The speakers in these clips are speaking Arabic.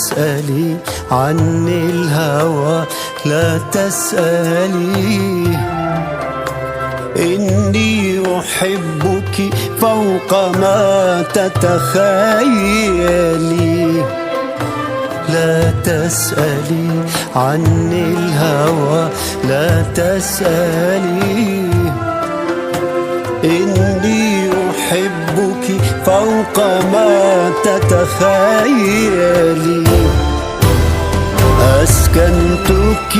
تسألي عن الهوى، لا تسألي. إني أحبك فوق ما تتخيلي. لا تسألي عن الهوى، لا تسألي. إني أحبك فوق ما تتخيلي. أسكنتك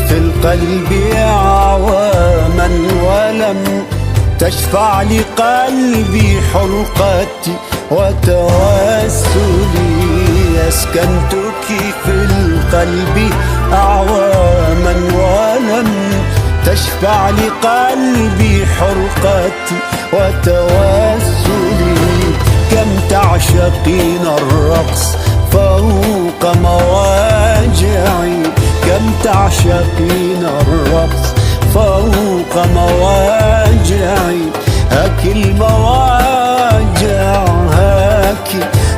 في القلب أعواما ولم تشفع لقلبي حرقتي وتوسلي. أسكنتك في القلب أعواما ولم تشفع لقلبي حرقتي وتوسلي. كم تعشقين الرقص فوق مواجعي، كم تعشقين الرقص فوق مواجعي. هاك المواجع،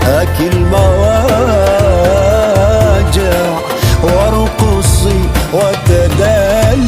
هاك المواجع، وارقصي وتدللي.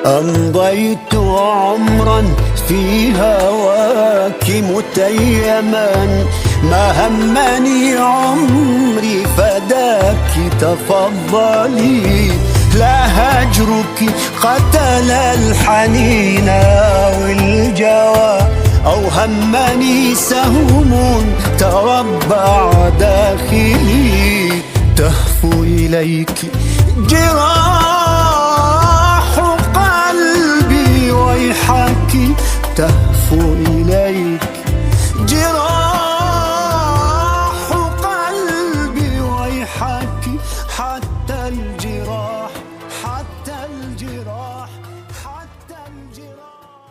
أمضيت عمرا في هواك متيما، ما همني عمري فداك تفضلي. لا هجرك قتل الحنين والجوى، أو همني سهم تربع داخلي. تهفو إليك جراح قلبي ويحك، تهفو إليك